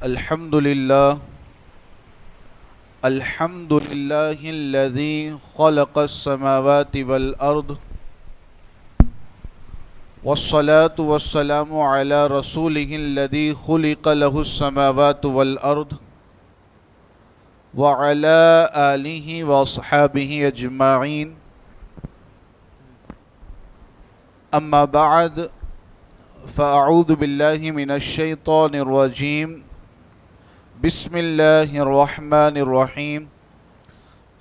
الحمد لله الذي خلق السماوات والأرض والصلاة والسلام على رسوله الذي خلق له السماوات والأرض وعلى آله وأصحابه أجمعين. أما بعد فأعوذ بالله من الشيطان الرجيم. بسم الله الرحمن الرحيم.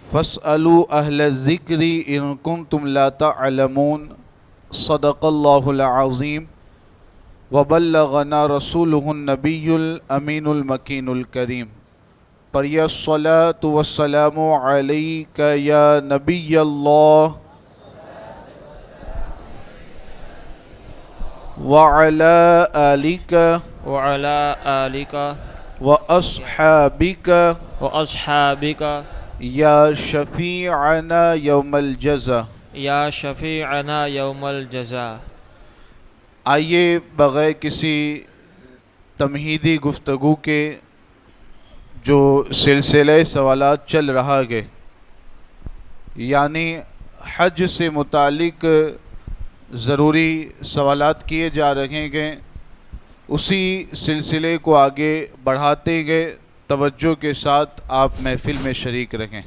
فاسألوا أهل الذكر إن كنتم لا تعلمون. صدق الله العظيم وبلغنا رسوله النبي الأمين المكين الكريم. پڑھیے الصلاة والسلام عليك يا نبي الله وعلى آلك وأصحابك يا شفيعنا يوم الجزاء. یا شفیعنا یوم الجزاء. آئیے بغیر کسی تمہیدی گفتگو کے جو سلسلہ سوالات چل رہا ہے، یعنی حج سے متعلق ضروری سوالات کیے جا رہے ہیں، اسی سلسلے کو آگے بڑھاتے گئے توجہ کے ساتھ آپ محفل میں شریک رہیں.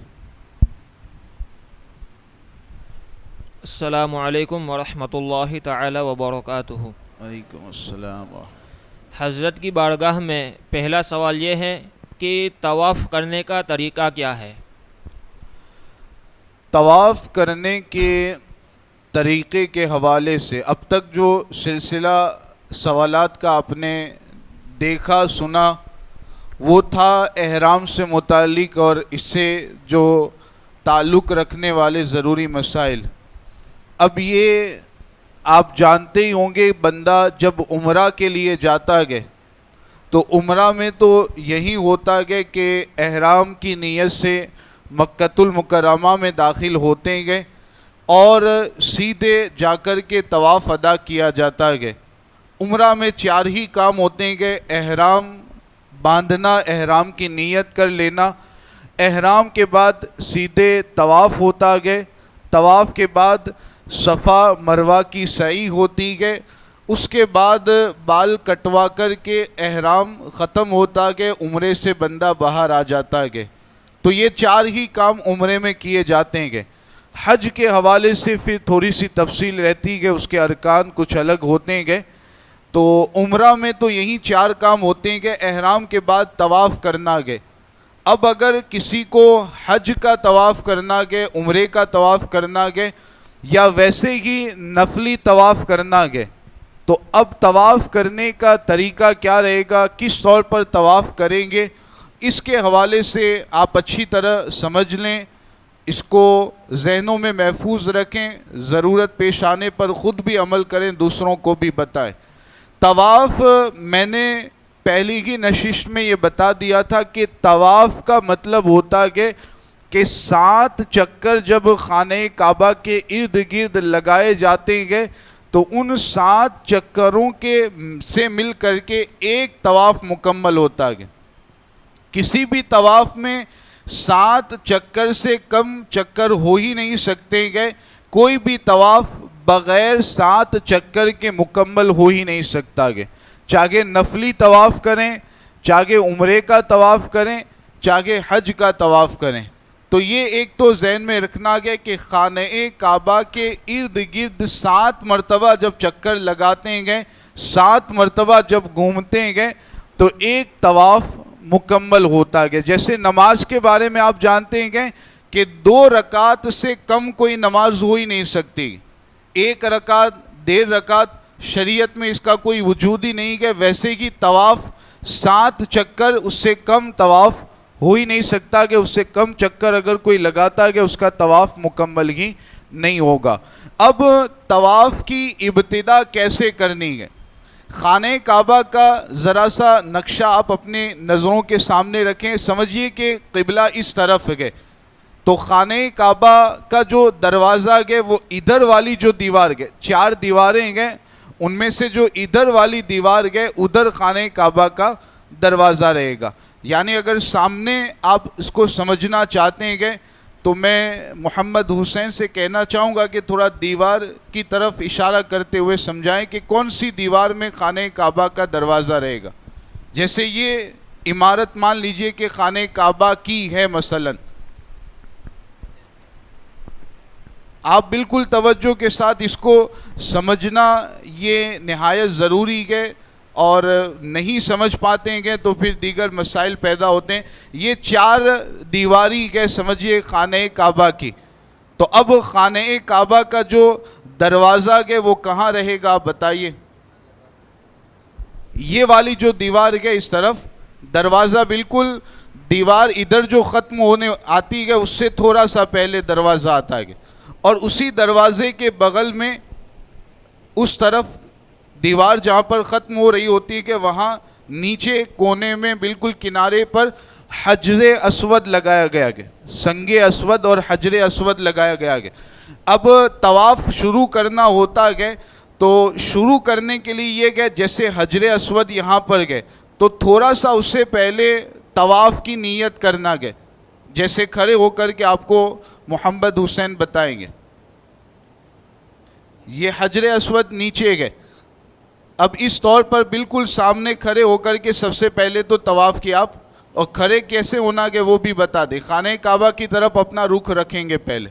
السلام علیکم ورحمۃ اللہ تعالی وبرکاتہ. وعلیکم السلام. حضرت کی بارگاہ میں پہلا سوال یہ ہے کہ طواف کرنے کا طریقہ کیا ہے؟ طواف کرنے کے طریقے کے حوالے سے اب تک جو سلسلہ سوالات کا آپ نے دیکھا سنا وہ تھا احرام سے متعلق اور اس سے جو تعلق رکھنے والے ضروری مسائل. اب یہ آپ جانتے ہی ہوں گے، بندہ جب عمرہ کے لیے جاتا ہے تو عمرہ میں تو یہی ہوتا ہے کہ احرام کی نیت سے مکۃ المکرمہ میں داخل ہوتے ہیں اور سیدھے جا کر کے طواف ادا کیا جاتا ہے. عمرہ میں 4 ہی کام ہوتے ہیں کہ احرام باندھنا، احرام کی نیت کر لینا، احرام کے بعد سیدھے طواف ہوتا ہے، طواف کے بعد صفا مروہ کی سعی ہوتی ہے، اس کے بعد بال کٹوا کر کے احرام ختم ہوتا ہے، عمرے سے بندہ باہر آ جاتا ہے. تو یہ 4 ہی کام عمرے میں کیے جاتے ہیں. حج کے حوالے سے پھر تھوڑی سی تفصیل رہتی ہے، اس کے ارکان کچھ الگ ہوتے ہیں. تو عمرہ میں تو یہی 4 کام ہوتے ہیں کہ احرام کے بعد طواف کرنا ہے. اب اگر کسی کو حج کا طواف کرنا ہے، عمرے کا طواف کرنا ہے یا ویسے ہی نفلی طواف کرنا ہے، تو اب طواف کرنے کا طریقہ کیا رہے گا، کس طور پر طواف کریں گے، اس کے حوالے سے آپ اچھی طرح سمجھ لیں، اس کو ذہنوں میں محفوظ رکھیں، ضرورت پیش آنے پر خود بھی عمل کریں، دوسروں کو بھی بتائیں. طواف میں نے پہلی ہی نشست میں یہ بتا دیا تھا کہ طواف کا مطلب ہوتا ہے کہ 7 چکر جب خانہ کعبہ کے ارد گرد لگائے جاتے ہیں تو ان 7 چکروں کے سے مل کر کے ایک طواف مکمل ہوتا ہے. کسی بھی طواف میں 7 چکر سے کم چکر ہو ہی نہیں سکتے ہیں. کوئی بھی طواف بغیر 7 چکر کے مکمل ہو ہی نہیں سکتا ہے. چاہے نفلی طواف کریں، چاہے عمرے کا طواف کریں، چاہے حج کا طواف کریں. تو یہ ایک تو ذہن میں رکھنا ہے کہ خانہ کعبہ کے ارد گرد 7 مرتبہ جب چکر لگاتے ہیں، 7 مرتبہ جب گھومتے ہیں تو ایک طواف مکمل ہوتا ہے. جیسے نماز کے بارے میں آپ جانتے ہیں کہ 2 رکعت سے کم کوئی نماز ہو ہی نہیں سکتی. 1 رکعت، 1.5 رکعت، شریعت میں اس کا کوئی وجود ہی نہیں ہے. ویسے ہی طواف 7 چکر، اس سے کم طواف ہو ہی نہیں سکتا کہ اس سے کم چکر اگر کوئی لگاتا ہے کہ اس کا طواف مکمل ہی نہیں ہوگا. اب طواف کی ابتدا کیسے کرنی ہے؟ خانہ کعبہ کا ذرا سا نقشہ آپ اپنے نظروں کے سامنے رکھیں. سمجھیے کہ قبلہ اس طرف ہے، تو خانہ کعبہ کا جو دروازہ ہے وہ ادھر والی جو دیوار ہے، 4 دیواریں ہیں، ان میں سے جو ادھر والی دیوار ہے ادھر خانہ کعبہ کا دروازہ رہے گا. یعنی اگر سامنے آپ اس کو سمجھنا چاہتے ہیں گے تو میں محمد حسین سے کہنا چاہوں گا کہ تھوڑا دیوار کی طرف اشارہ کرتے ہوئے سمجھائیں کہ کون سی دیوار میں خانہ کعبہ کا دروازہ رہے گا. جیسے یہ عمارت مان لیجئے کہ خانہ کعبہ کی ہے مثلا، آپ بالکل توجہ کے ساتھ اس کو سمجھنا یہ نہایت ضروری ہے، اور نہیں سمجھ پاتے ہیں تو پھر دیگر مسائل پیدا ہوتے ہیں. یہ 4 دیواری ہے سمجھیے خانہ کعبہ کی. تو اب خانہ کعبہ کا جو دروازہ ہے وہ کہاں رہے گا آپ بتائیے؟ یہ والی جو دیوار ہے اس طرف دروازہ، بالکل دیوار ادھر جو ختم ہونے آتی ہے اس سے تھوڑا سا پہلے دروازہ آتا ہے، اور اسی دروازے کے بغل میں اس طرف دیوار جہاں پر ختم ہو رہی ہوتی ہے کہ وہاں نیچے کونے میں بالکل کنارے پر حجر اسود لگایا گیا ہے، سنگ اسود اور حجر اسود لگایا گیا ہے. اب طواف شروع کرنا ہوتا ہے تو شروع کرنے کے لیے یہ کہ جیسے حجر اسود یہاں پر گئے تو تھوڑا سا اس سے پہلے طواف کی نیت کرنا گئے، جیسے کھڑے ہو کر کے آپ کو محمد حسین بتائیں گے. یہ حجر اسود نیچے گئے. اب اس طور پر بالکل سامنے کھڑے ہو کر کے سب سے پہلے تو طواف کیا آپ، اور کھڑے کیسے ہونا گے وہ بھی بتا دیں. خانہ کعبہ کی طرف اپنا رخ رکھیں گے پہلے،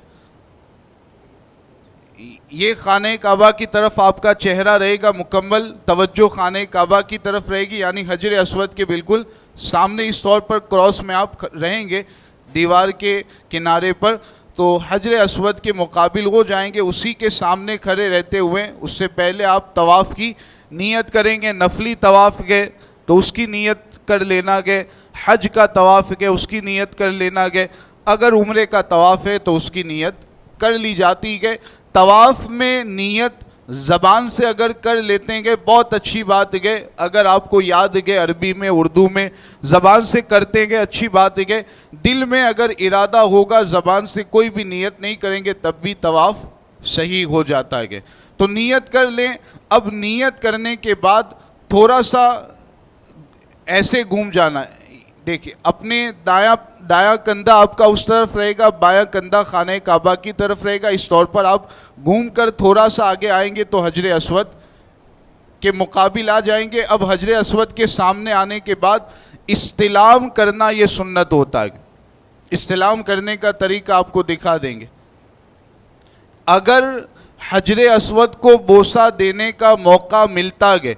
یہ خانہ کعبہ کی طرف آپ کا چہرہ رہے گا، مکمل توجہ خانہ کعبہ کی طرف رہے گی، یعنی حجر اسود کے بالکل سامنے اس طور پر کراس میں آپ رہیں گے دیوار کے کنارے پر. تو حجر اسود کے مقابل ہو جائیں گے، اسی کے سامنے کھڑے رہتے ہوئے اس سے پہلے آپ طواف کی نیت کریں گے. نفلی طواف گئے تو اس کی نیت کر لینا گے، حج کا طواف گئے اس کی نیت کر لینا گے، اگر عمرے کا طواف ہے تو اس کی نیت کر لی جاتی ہے. طواف میں نیت زبان سے اگر کر لیتے ہیں بہت اچھی بات ہے، اگر آپ کو یاد ہے عربی میں اردو میں زبان سے کرتے ہیں اچھی بات ہے. دل میں اگر ارادہ ہوگا زبان سے کوئی بھی نیت نہیں کریں گے تب بھی طواف صحیح ہو جاتا ہے. تو نیت کر لیں. اب نیت کرنے کے بعد تھوڑا سا ایسے گھوم جانا ہے، دیکھیں اپنے دایاں کندھا آپ کا اس طرف رہے گا، بایاں کندھا خانہ کعبہ کی طرف رہے گا. اس طور پر آپ گھوم کر تھوڑا سا آگے آئیں گے تو حجر اسود کے مقابل آ جائیں گے. اب حجر اسود کے سامنے آنے کے بعد استلام کرنا یہ سنت ہوتا ہے. استلام کرنے کا طریقہ آپ کو دکھا دیں گے. اگر حجر اسود کو بوسہ دینے کا موقع ملتا ہے،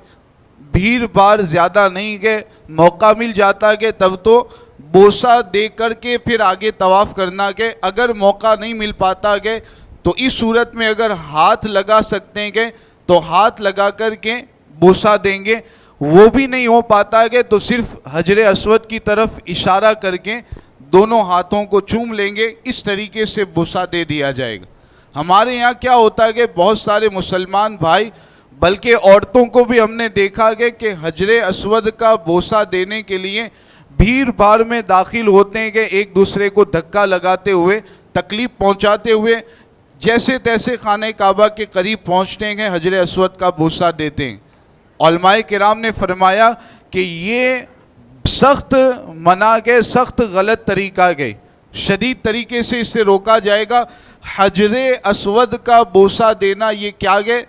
بھیڑ بھاڑ زیادہ نہیں گئے، موقع مل جاتا ہے تب تو بوسہ دے کر کے پھر آگے طواف کرنا گے. اگر موقع نہیں مل پاتا ہے تو اس صورت میں اگر ہاتھ لگا سکتے ہیں تو ہاتھ لگا کر کے بوسہ دیں گے. وہ بھی نہیں ہو پاتا ہے تو صرف حجر اسود کی طرف اشارہ کر کے دونوں ہاتھوں کو چوم لیں گے. اس طریقے سے بوسہ دے دیا جائے گا. ہمارے یہاں کیا ہوتا ہے کہ بہت سارے مسلمان بھائی، بلکہ عورتوں کو بھی ہم نے دیکھا گیا کہ حجر اسود کا بوسہ دینے کے لیے بھیڑ بھاڑ میں داخل ہوتے ہیں کہ ایک دوسرے کو دھکا لگاتے ہوئے، تکلیف پہنچاتے ہوئے جیسے تیسے خانہ کعبہ کے قریب پہنچتے ہیں، حجر اسود کا بوسہ دیتے ہیں. علماء کرام نے فرمایا کہ یہ سخت منع ہے، سخت غلط طریقہ ہے، شدید طریقے سے اس سے روکا جائے گا. حجر اسود کا بوسہ دینا یہ کیا ہے؟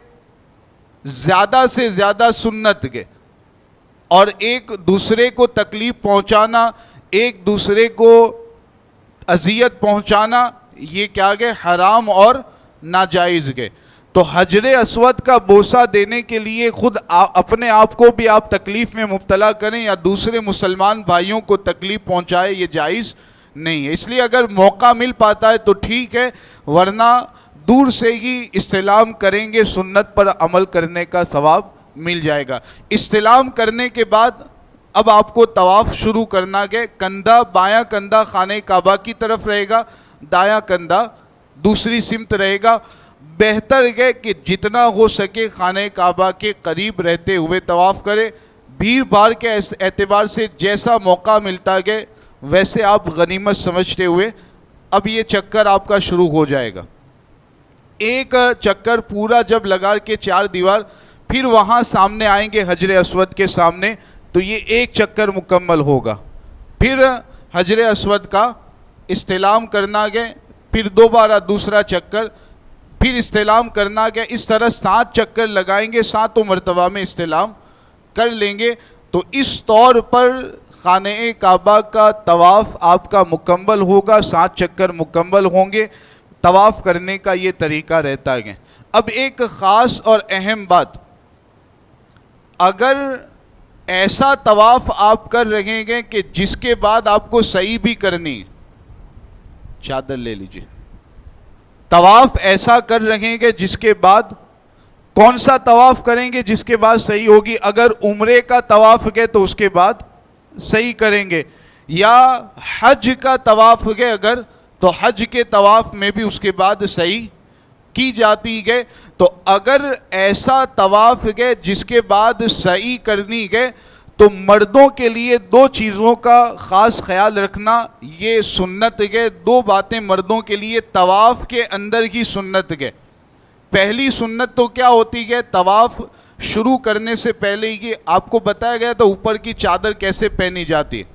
زیادہ سے زیادہ سنت ہے. اور ایک دوسرے کو تکلیف پہنچانا، ایک دوسرے کو اذیت پہنچانا یہ کیا ہے؟ حرام اور ناجائز ہے. تو حجر اسود کا بوسہ دینے کے لیے خود اپنے آپ کو بھی آپ تکلیف میں مبتلا کریں یا دوسرے مسلمان بھائیوں کو تکلیف پہنچائے، یہ جائز نہیں ہے. اس لیے اگر موقع مل پاتا ہے تو ٹھیک ہے، ورنہ دور سے ہی استلام کریں گے، سنت پر عمل کرنے کا ثواب مل جائے گا. استلام کرنے کے بعد اب آپ کو طواف شروع کرنا ہے. کندھا، بایاں کندھا خانہ کعبہ کی طرف رہے گا، دایاں کندھا دوسری سمت رہے گا. بہتر ہے کہ جتنا ہو سکے خانہ کعبہ کے قریب رہتے ہوئے طواف کرے. بھیڑ بھاڑ کے اعتبار سے جیسا موقع ملتا ہے ویسے آپ غنیمت سمجھتے ہوئے اب یہ چکر آپ کا شروع ہو جائے گا. ایک چکر پورا جب لگا کے 4 دیوار، پھر وہاں سامنے آئیں گے حجر اسود کے سامنے تو یہ ایک چکر مکمل ہوگا. پھر حجر اسود کا استلام کرنا گے, پھر دوبارہ دوسرا چکر, پھر استلام کرنا گے. اس طرح 7 چکر لگائیں گے, 7 مرتبہ میں استلام کر لیں گے. تو اس طور پر خانہ کعبہ کا طواف آپ کا مکمل ہوگا, 7 چکر مکمل ہوں گے. طواف کرنے کا یہ طریقہ رہتا ہے. اب ایک خاص اور اہم بات, اگر ایسا طواف آپ کر رہے ہیں کہ جس کے بعد آپ کو سعی بھی کرنی ہے, چادر لے لیجئے, طواف ایسا کر رہے ہیں کہ جس کے بعد کون سا طواف کریں گے جس کے بعد صحیح ہوگی؟ اگر عمرے کا طواف گئے تو اس کے بعد صحیح کریں گے, یا حج کا طواف گئے اگر تو حج کے طواف میں بھی اس کے بعد صحیح کی جاتی ہے. تو اگر ایسا طواف گئے جس کے بعد صحیح کرنی گئے تو مردوں کے لیے 2 چیزوں کا خاص خیال رکھنا, یہ سنت ہے. 2 باتیں مردوں کے لیے طواف کے اندر ہی سنت ہے. پہلی سنت تو کیا ہوتی ہے؟ طواف شروع کرنے سے پہلے ہی آپ کو بتایا گیا تو اوپر کی چادر کیسے پہنی جاتی ہے.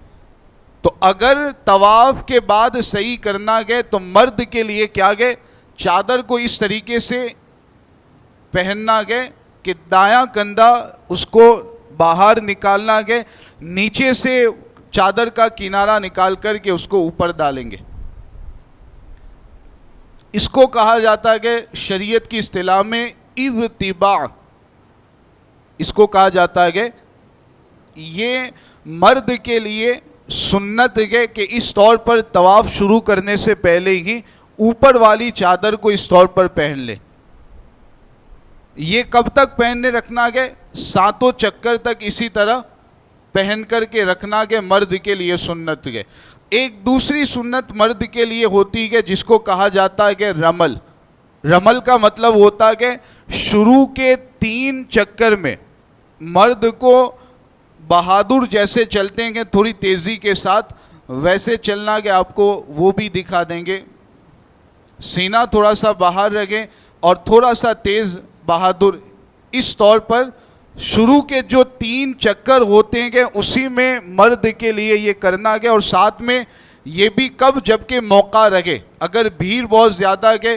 تو اگر طواف کے بعد صحیح کرنا گئے تو مرد کے لیے کیا گئے, چادر کو اس طریقے سے پہننا گئے کہ دایاں کندھا اس کو باہر نکالنا گئے, نیچے سے چادر کا کنارہ نکال کر کے اس کو اوپر ڈالیں گے. اس کو کہا جاتا ہے کہ شریعت کی اصطلاح میں اذتباع, اس کو کہا جاتا ہے کہ یہ مرد کے لیے سنت ہے کہ اس طور پر طواف شروع کرنے سے پہلے ہی اوپر والی چادر کو اس طور پر پہن لے. یہ کب تک پہننے رکھنا گے؟ 7 چکر تک اسی طرح پہن کر کے رکھنا گے, مرد کے لیے سنت ہے. ایک دوسری سنت مرد کے لیے ہوتی ہے جس کو کہا جاتا ہے کہ رمل. رمل کا مطلب ہوتا ہے کہ شروع کے 3 چکر میں مرد کو بہادر جیسے چلتے ہیں تھوڑی تیزی کے ساتھ ویسے چلنا کہ آپ کو وہ بھی دکھا دیں گے. سینہ تھوڑا سا باہر رکھیں اور تھوڑا سا تیز بہادر, اس طور پر شروع کے جو 3 چکر ہوتے ہیں کہ اسی میں مرد کے لیے یہ کرنا گیا. اور ساتھ میں یہ بھی کب؟ جب کہ موقع رہے. اگر بھیڑ بہت زیادہ کہ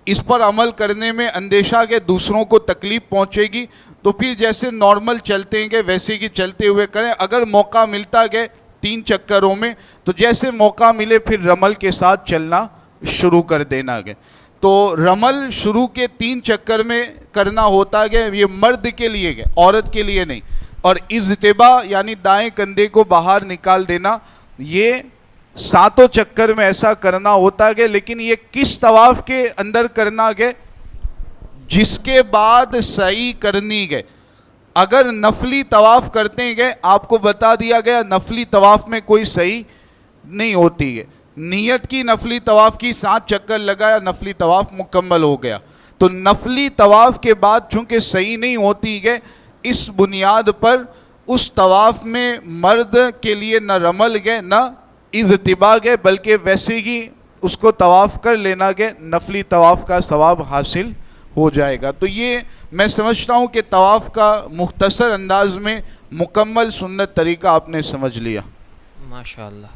اس پر عمل کرنے میں اندیشہ کہ دوسروں کو تکلیف پہنچے گی تو پھر جیسے نارمل چلتے ہیں کہ ویسے ہی چلتے ہوئے کریں. اگر موقع ملتا گئے 3 چکروں میں تو جیسے موقع ملے پھر رمل کے ساتھ چلنا شروع کر دینا گئے. تو رمل شروع کے 3 چکر میں کرنا ہوتا ہے, یہ مرد کے لیے ہے, عورت کے لیے نہیں. اور اذتباع یعنی دائیں کندھے کو باہر نکال دینا, یہ 7 چکر میں ایسا کرنا ہوتا ہے. لیکن یہ کس طواف کے اندر کرنا ہے؟ جس کے بعد سعی کرنی ہے. اگر نفلی طواف کرتے ہیں آپ کو بتا دیا گیا نفلی طواف میں کوئی سعی نہیں ہوتی ہے. نیت کی نفلی طواف کی 7 چکر لگایا, نفلی طواف مکمل ہو گیا. تو نفلی طواف کے بعد چونکہ صحیح نہیں ہوتی ہے, اس بنیاد پر اس طواف میں مرد کے لیے نہ رمل گئے نہ اذتباع گئے, بلکہ ویسے ہی اس کو طواف کر لینا گئے, نفلی طواف کا ثواب حاصل ہو جائے گا. تو یہ میں سمجھتا ہوں کہ طواف کا مختصر انداز میں مکمل سنت طریقہ آپ نے سمجھ لیا. ماشاءاللہ.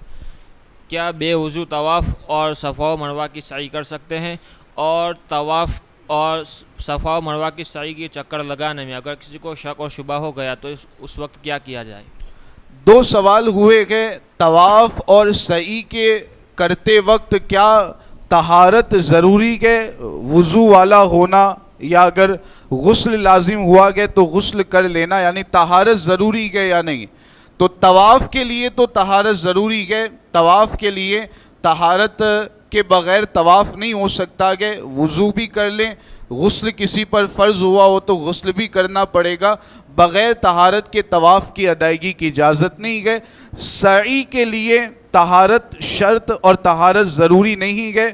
کیا بے وضو طواف اور صفا و مروہ کی سعی کر سکتے ہیں؟ اور طواف اور صفا و مروہ کی سعی کے چکر لگانے میں اگر کسی کو شک اور شبہ ہو گیا تو اس وقت کیا کیا جائے؟ 2 سوال ہوئے کہ طواف اور سعی کے کرتے وقت کیا طہارت ضروری ہے, وضو والا ہونا, یا اگر غسل لازم ہوا گیا تو غسل کر لینا, یعنی طہارت ضروری ہے یا نہیں. تو طواف کے لیے تو طہارت ضروری ہے. طواف کے لیے طہارت کے بغیر طواف نہیں ہو سکتا کہ وضو بھی کر لیں, غسل کسی پر فرض ہوا ہو تو غسل بھی کرنا پڑے گا. بغیر طہارت کے طواف کی ادائیگی کی اجازت نہیں ہے. سعی کے لیے طہارت شرط اور طہارت ضروری نہیں ہے,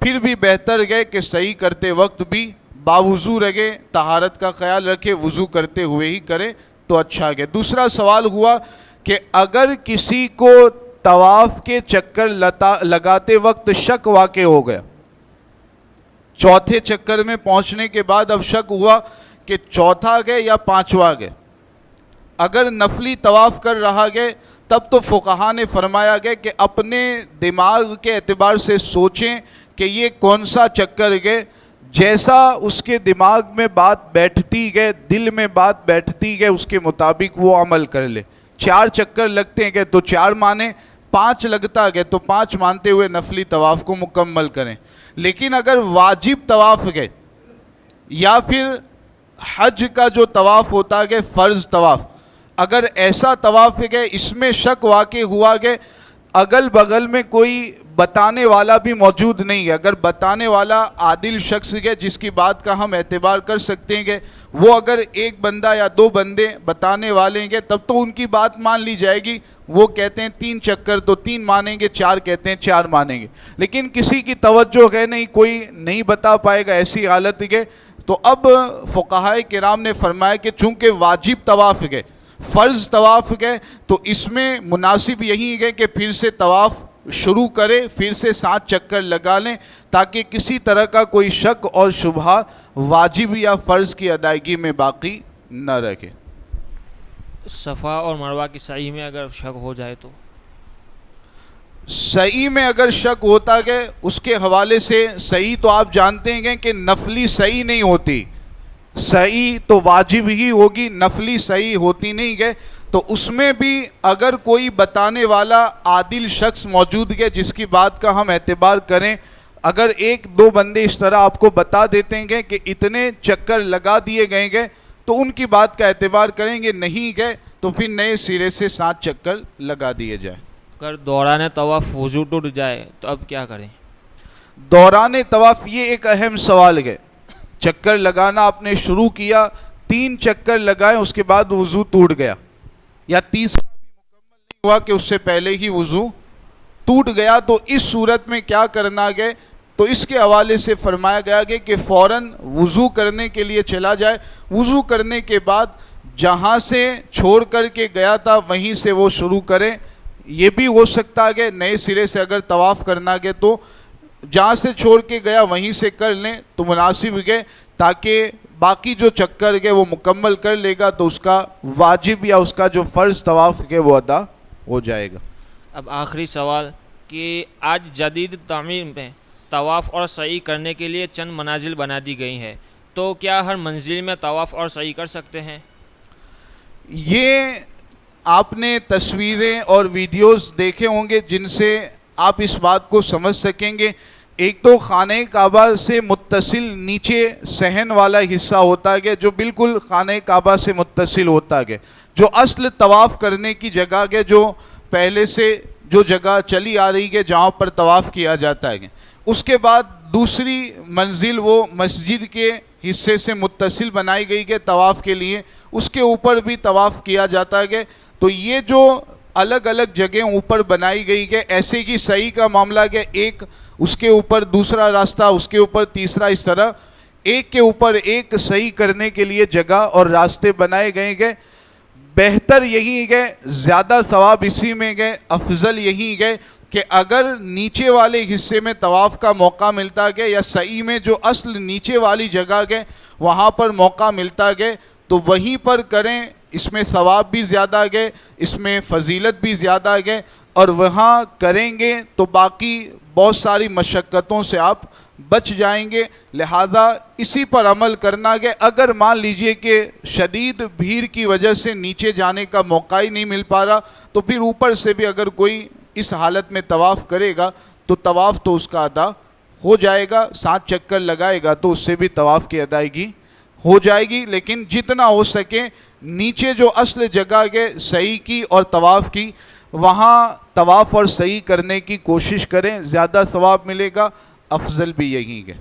پھر بھی بہتر ہے کہ سعی کرتے وقت بھی باوضو رہے, طہارت کا خیال رکھے, وضو کرتے ہوئے ہی کرے تو اچھا ہے. دوسرا سوال ہوا کہ اگر کسی کو طواف کے چکر لگاتے وقت شک واقع ہو گیا, 4تھے چکر میں پہنچنے کے بعد اب شک ہوا کہ 4تھا گئے یا 5واں گئے, اگر نفلی طواف کر رہا گے تب تو فقہا نے فرمایا گیا کہ اپنے دماغ کے اعتبار سے سوچیں کہ یہ کون سا چکر گئے، جیسا اس کے دماغ میں بات بیٹھتی گئے، دل میں بات بیٹھتی گئے، اس کے مطابق وہ عمل کر لے۔ 4 چکر لگتے گئے تو 4 مانے، 5 لگتا گئے تو 5 مانتے ہوئے نفلی طواف کو مکمل کریں۔ لیکن اگر واجب طواف گئے یا پھر حج کا جو طواف ہوتا ہے فرض طواف، اگر ایسا طواف گئے اس میں شک واقع ہوا کہ اگل بغل میں کوئی بتانے والا بھی موجود نہیں ہے، اگر بتانے والا عادل شخص ہے جس کی بات کا ہم اعتبار کر سکتے ہیں کہ وہ اگر ایک بندہ یا 2 بندے بتانے والے ہیں تب تو ان کی بات مان لی جائے گی، وہ کہتے ہیں 3 چکر تو 3 مانیں گے، 4 کہتے ہیں 4 مانیں گے۔ لیکن کسی کی توجہ ہے نہیں، کوئی نہیں بتا پائے گا، ایسی حالت ہے تو اب فقہائے کرام نے فرمایا کہ چونکہ واجب طواف گئے، فرض طواف گئے، تو اس میں مناسب یہی ہے کہ پھر سے طواف شروع کرے، پھر سے 7 چکر لگا لیں تاکہ کسی طرح کا کوئی شک اور شبہہ واجب یا فرض کی ادائیگی میں باقی نہ رکھے۔ صفا اور مروہ کی سعی میں اگر شک ہو جائے تو؟ سعی میں اگر شک ہوتا ہے اس کے حوالے سے سعی تو آپ جانتے ہیں کہ نفلی سعی نہیں ہوتی، سعی تو واجب ہی ہوگی، نفلی سعی ہوتی نہیں ہے، تو اس میں بھی اگر کوئی بتانے والا عادل شخص موجود ہے جس کی بات کا ہم اعتبار کریں، اگر 1-2 بندے اس طرح آپ کو بتا دیتے ہیں کہ اتنے چکر لگا دیے گئے گے تو ان کی بات کا اعتبار کریں گے، نہیں گئے تو پھر نئے سرے سے 7 چکر لگا دیے جائیں۔ اگر دوران طواف وضو ٹوٹ جائے تو اب کیا کریں؟ دوران طواف یہ ایک اہم سوال ہے، چکر لگانا آپ نے شروع کیا، 3 چکر لگائے اس کے بعد وضو ٹوٹ گیا، یا تیسرا بھی مکمل نہیں ہوا کہ اس سے پہلے ہی وضو ٹوٹ گیا، تو اس صورت میں کیا کرنا گئے؟ تو اس کے حوالے سے فرمایا گیا کہ فوراً وضو کرنے کے لیے چلا جائے، وضو کرنے کے بعد جہاں سے چھوڑ کر کے گیا تھا وہیں سے وہ شروع کرے۔ یہ بھی ہو سکتا ہے کہ نئے سرے سے اگر طواف کرنا گئے تو جہاں سے چھوڑ کے گیا وہیں سے کر لیں تو مناسب ہے، تاکہ باقی جو چکر ہے وہ مکمل کر لے گا تو اس کا واجب یا اس کا جو فرض طواف ہے وہ ادا ہو جائے گا۔ اب آخری سوال کہ آج جدید تعمیر میں طواف اور سعی کرنے کے لیے چند منازل بنا دی گئی ہیں، تو کیا ہر منزل میں طواف اور سعی کر سکتے ہیں؟ یہ آپ نے تصویریں اور ویڈیوز دیکھے ہوں گے جن سے آپ اس بات کو سمجھ سکیں گے۔ ایک تو خانہ کعبہ سے متصل نیچے صحن والا حصہ ہوتا ہے جو بالکل خانہ کعبہ سے متصل ہوتا ہے، جو اصل طواف کرنے کی جگہ ہے، جو پہلے سے جو جگہ چلی آ رہی ہے جہاں پر طواف کیا جاتا ہے۔ اس کے بعد دوسری منزل وہ مسجد کے حصے سے متصل بنائی گئی ہے طواف کے لیے، اس کے اوپر بھی طواف کیا جاتا ہے۔ تو یہ جو الگ الگ جگہیں اوپر بنائی گئی ہے، ایسے ہی سعی کا معاملہ ہے، ایک اس کے اوپر دوسرا راستہ، اس کے اوپر تیسرا، اس طرح ایک کے اوپر ایک سعی کرنے کے لیے جگہ اور راستے بنائے گئے ہیں۔ بہتر یہی ہے، زیادہ ثواب اسی میں ہے، افضل یہی ہے کہ اگر نیچے والے حصے میں طواف کا موقع ملتا ہے یا سعی میں جو اصل نیچے والی جگہ ہے وہاں پر موقع ملتا ہے تو وہیں پر کریں، اس میں ثواب بھی زیادہ ہے، اس میں فضیلت بھی زیادہ ہے، اور وہاں کریں گے تو باقی بہت ساری مشقتوں سے آپ بچ جائیں گے۔ لہذا اسی پر عمل کرنا ہے۔ اگر مان لیجئے کہ شدید بھیڑ کی وجہ سے نیچے جانے کا موقع ہی نہیں مل پا رہا تو پھر اوپر سے بھی اگر کوئی اس حالت میں طواف کرے گا تو طواف تو اس کا ادا ہو جائے گا، 7 چکر لگائے گا تو اس سے بھی طواف کی ادائیگی ہو جائے گی۔ لیکن جتنا ہو سکے نیچے جو اصل جگہ ہے سعی کی اور طواف کی، وہاں طواف اور سعی کرنے کی کوشش کریں، زیادہ ثواب ملے گا، افضل بھی یہی ہے۔